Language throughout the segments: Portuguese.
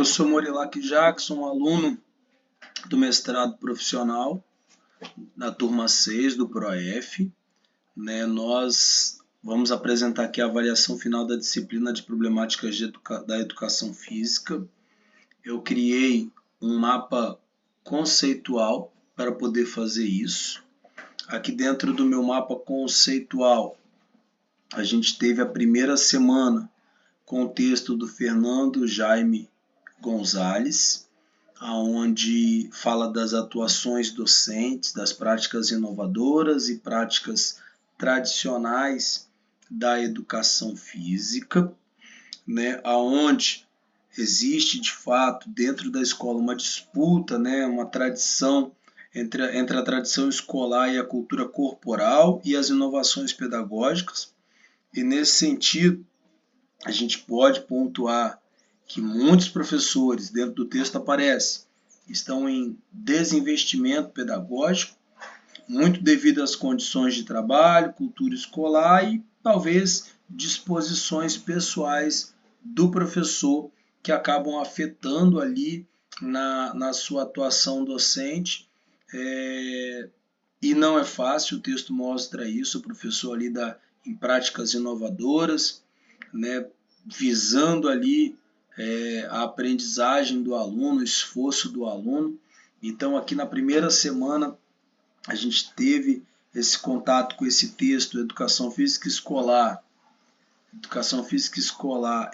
sou Morilac Jackson, aluno do mestrado profissional da turma 6 do PROEF. Nós vamos apresentar aqui a avaliação final da disciplina de problemáticas da educação física. Eu criei um mapa conceitual para poder fazer isso. Aqui dentro do meu mapa conceitual, a gente teve a primeira semana com o texto do Fernando Jaime Gonzalez, onde fala das atuações docentes, das práticas inovadoras e práticas tradicionais da educação física, onde existe de fato dentro da escola uma disputa, uma tradição entre a tradição escolar e a cultura corporal e as inovações pedagógicas. E nesse sentido, a gente pode pontuar que muitos professores, dentro do texto aparece, estão em desinvestimento pedagógico, muito devido às condições de trabalho, cultura escolar e talvez disposições pessoais do professor que acabam afetando ali na sua atuação docente. E não é fácil, o texto mostra isso, o professor ali em práticas inovadoras, visando ali a aprendizagem do aluno, o esforço do aluno. Então, aqui na primeira semana, a gente teve esse contato com esse texto, Educação Física Escolar,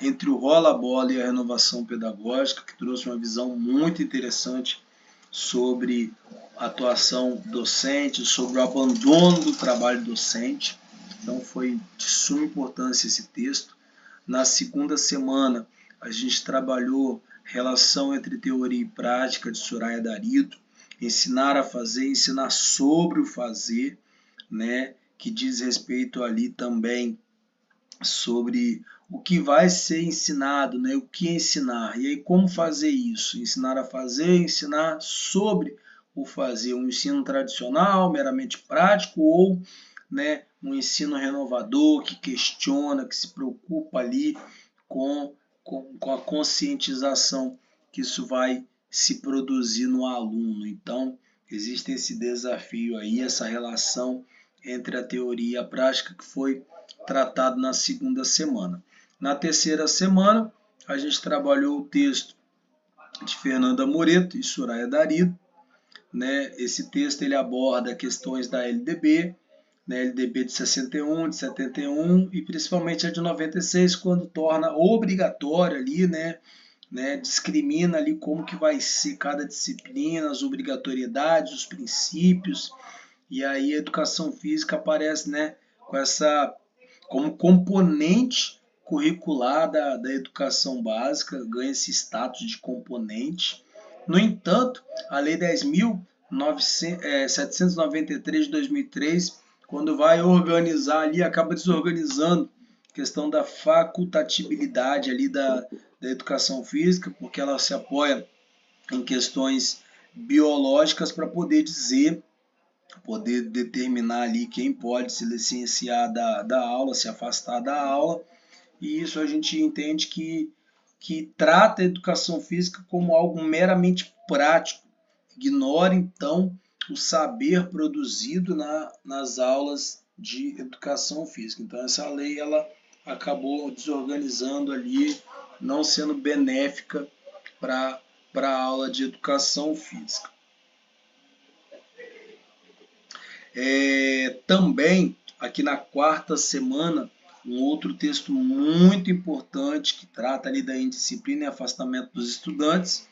entre o rola-bola e a renovação pedagógica, que trouxe uma visão muito interessante sobre a atuação docente, sobre o abandono do trabalho docente. Então, foi de suma importância esse texto. Na segunda semana, a gente trabalhou relação entre teoria e prática de Soraya Darito, ensinar a fazer, ensinar sobre o fazer, que diz respeito ali também sobre o que vai ser ensinado, o que ensinar, e aí como fazer isso, ensinar a fazer, ensinar sobre o fazer, um ensino tradicional, meramente prático, ou um ensino renovador, que questiona, que se preocupa ali com a conscientização que isso vai se produzir no aluno. Então, existe esse desafio aí, essa relação entre a teoria e a prática que foi tratado na segunda semana. Na terceira semana, a gente trabalhou o texto de Fernanda Moreto e Soraya Darito. Esse texto ele aborda questões da LDB, LDB de 61, de 71 e principalmente a de 96, quando torna obrigatória ali, discrimina ali como que vai ser cada disciplina, as obrigatoriedades, os princípios, e aí a educação física aparece com essa como componente curricular da educação básica, ganha esse status de componente. No entanto, a Lei 10.793 de 2003, quando vai organizar ali, acaba desorganizando a questão da facultatividade ali da educação física, porque ela se apoia em questões biológicas para poder determinar ali quem pode se licenciar da aula, se afastar da aula, e isso a gente entende que trata a educação física como algo meramente prático, ignora então o saber produzido nas aulas de educação física. Então essa lei ela acabou desorganizando ali, não sendo benéfica para a aula de educação física. Também, aqui na quarta semana, um outro texto muito importante que trata ali da indisciplina e afastamento dos estudantes,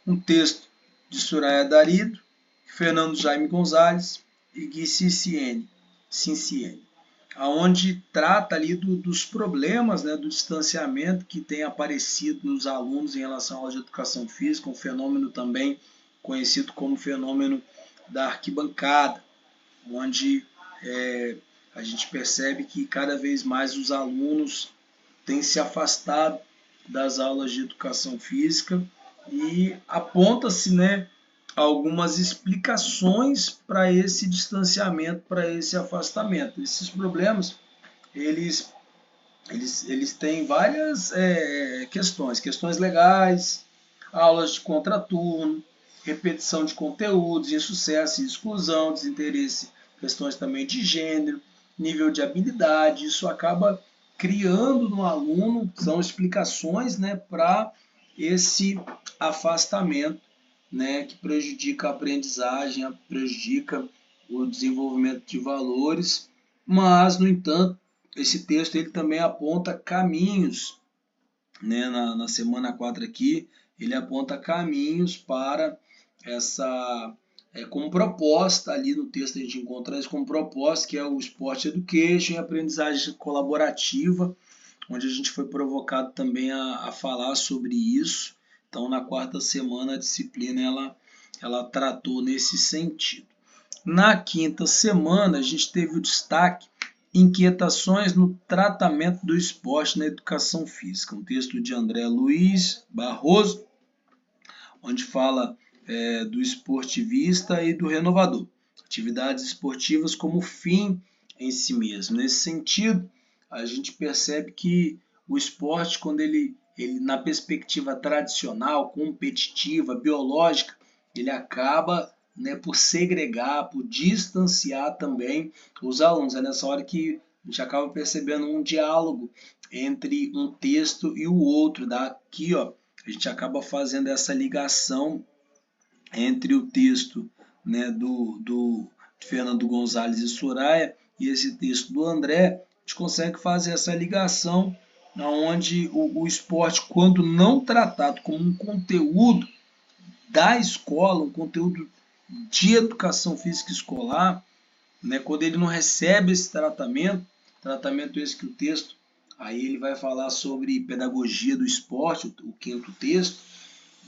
um texto de Soraya Darito, Fernando Jaime Gonzalez e Gui Cinciene, onde trata ali dos problemas, do distanciamento que tem aparecido nos alunos em relação à aula de educação física, um fenômeno também conhecido como fenômeno da arquibancada, onde a gente percebe que cada vez mais os alunos têm se afastado das aulas de educação física e aponta-se algumas explicações para esse distanciamento, para esse afastamento. Esses problemas, eles têm várias questões legais, aulas de contraturno, repetição de conteúdos, insucesso e exclusão, desinteresse, questões também de gênero, nível de habilidade. Isso acaba criando no aluno, são explicações, né, para esse afastamento, né, que prejudica a aprendizagem, prejudica o desenvolvimento de valores, mas, no entanto, esse texto ele também aponta caminhos, né, na semana 4 aqui, ele aponta caminhos para essa, como proposta ali no texto a gente encontra isso como proposta, que é o Sport Education e aprendizagem colaborativa, onde a gente foi provocado também a falar sobre isso. Então, na quarta semana, a disciplina ela tratou nesse sentido. Na quinta semana, a gente teve o destaque Inquietações no tratamento do esporte na educação física, um texto de André Luiz Barroso, onde fala do esportivista e do renovador, atividades esportivas como fim em si mesmo. Nesse sentido, a gente percebe que o esporte, quando ele na perspectiva tradicional, competitiva, biológica, ele acaba, né, por segregar, por distanciar também os alunos. É nessa hora que a gente acaba percebendo um diálogo entre um texto e o outro. Daqui, ó, a gente acaba fazendo essa ligação entre o texto, né, do Fernando Gonzalez e Soraya e esse texto do André. A gente consegue fazer essa ligação onde o esporte, quando não tratado como um conteúdo da escola, um conteúdo de educação física escolar, né, quando ele não recebe esse tratamento esse que o texto, aí ele vai falar sobre pedagogia do esporte, o quinto texto,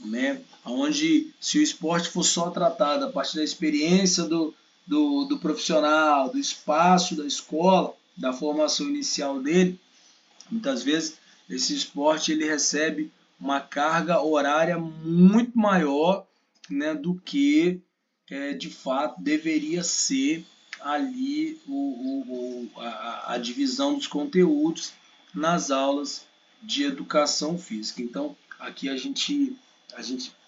né, onde se o esporte for só tratado a partir da experiência do profissional, do espaço da escola, da formação inicial dele, muitas vezes esse esporte ele recebe uma carga horária muito maior, né, do que de fato deveria ser ali a divisão dos conteúdos nas aulas de educação física. Então, aqui a gente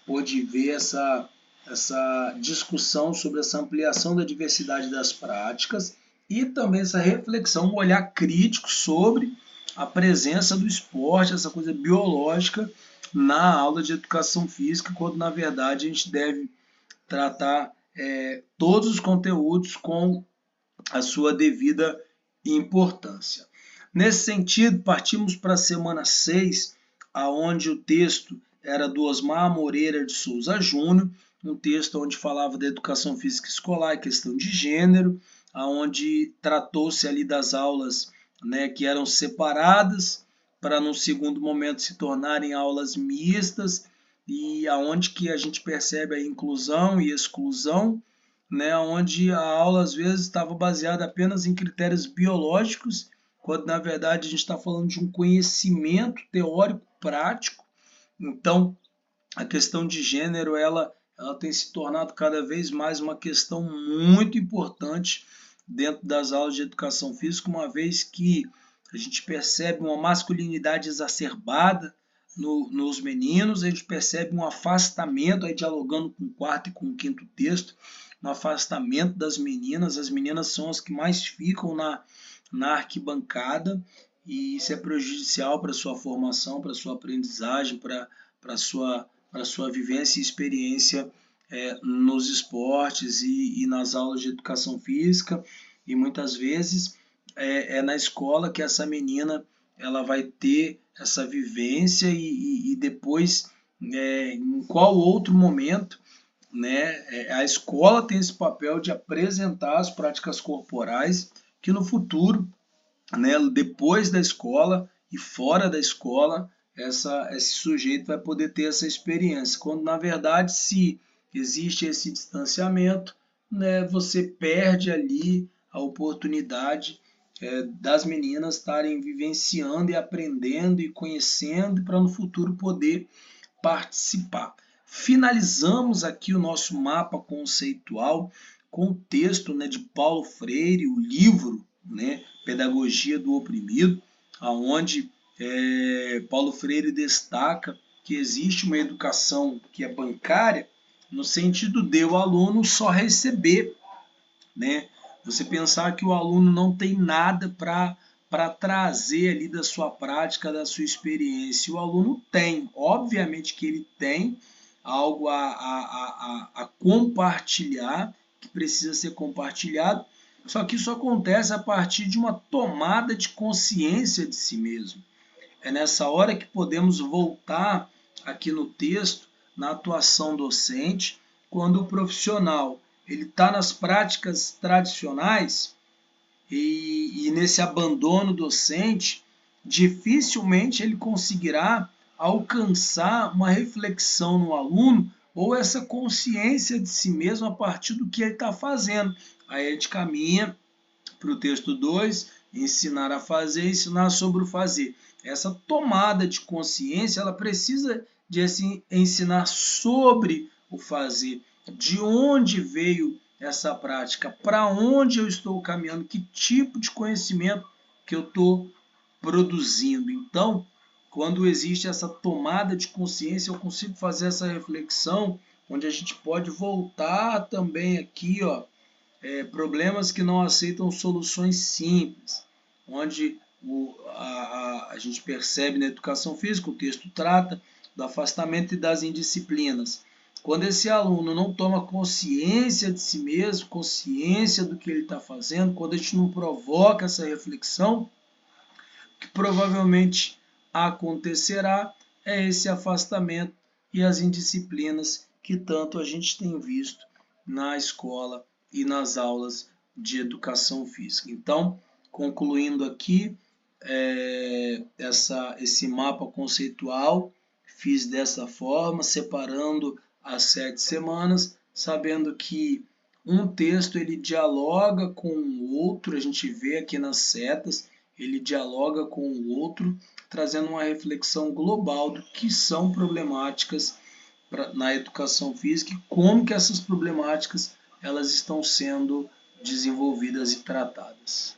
pôde ver essa discussão sobre essa ampliação da diversidade das práticas e também essa reflexão, um olhar crítico sobre a presença do esporte, essa coisa biológica na aula de educação física, quando na verdade a gente deve tratar todos os conteúdos com a sua devida importância. Nesse sentido, partimos para a semana 6, aonde o texto era do Osmar Moreira de Souza Júnior, um texto onde falava da educação física escolar e questão de gênero, aonde tratou-se ali das aulas, né, que eram separadas para num segundo momento se tornarem aulas mistas, e aonde que a gente percebe a inclusão e exclusão, né, onde a aula às vezes estava baseada apenas em critérios biológicos, quando na verdade a gente está falando de um conhecimento teórico prático. Então, a questão de gênero ela tem se tornado cada vez mais uma questão muito importante dentro das aulas de educação física, uma vez que a gente percebe uma masculinidade exacerbada nos meninos, a gente percebe um afastamento, aí dialogando com o quarto e com o quinto texto, um afastamento das meninas. As meninas são as que mais ficam na arquibancada, e isso é prejudicial para a sua formação, para a sua aprendizagem, para a sua vivência e experiência nos esportes e nas aulas de educação física. E muitas vezes é na escola que essa menina ela vai ter essa vivência e depois, em qual outro momento, né, a escola tem esse papel de apresentar as práticas corporais que no futuro, né, depois da escola e fora da escola, esse sujeito vai poder ter essa experiência. Quando, na verdade, se existe esse distanciamento, né, você perde ali a oportunidade das meninas estarem vivenciando e aprendendo e conhecendo para no futuro poder participar. Finalizamos aqui o nosso mapa conceitual com o texto, né, de Paulo Freire, o livro, né, Pedagogia do Oprimido, aonde Paulo Freire destaca que existe uma educação que é bancária, no sentido de o aluno só receber, né? Você pensar que o aluno não tem nada para trazer ali da sua prática, da sua experiência. O aluno tem, obviamente que ele tem algo a compartilhar, que precisa ser compartilhado, só que isso acontece a partir de uma tomada de consciência de si mesmo. É nessa hora que podemos voltar aqui no texto, na atuação docente, quando o profissional ele está nas práticas tradicionais e nesse abandono docente, dificilmente ele conseguirá alcançar uma reflexão no aluno ou essa consciência de si mesmo a partir do que ele está fazendo. Aí a gente caminha para o texto 2, ensinar a fazer, ensinar sobre o fazer. Essa tomada de consciência, ela precisa de assim, ensinar sobre o fazer, de onde veio essa prática, para onde eu estou caminhando, que tipo de conhecimento que eu estou produzindo. Então, quando existe essa tomada de consciência, eu consigo fazer essa reflexão, onde a gente pode voltar também aqui, ó, problemas que não aceitam soluções simples, onde a gente percebe na educação física, o texto trata do afastamento e das indisciplinas. Quando esse aluno não toma consciência de si mesmo, consciência do que ele está fazendo, quando a gente não provoca essa reflexão, o que provavelmente acontecerá é esse afastamento e as indisciplinas que tanto a gente tem visto na escola e nas aulas de educação física. Então, concluindo aqui esse mapa conceitual, fiz dessa forma, separando as 7 semanas, sabendo que um texto ele dialoga com o outro, a gente vê aqui nas setas, ele dialoga com o outro, trazendo uma reflexão global do que são problemáticas na educação física e como que essas problemáticas elas estão sendo desenvolvidas e tratadas.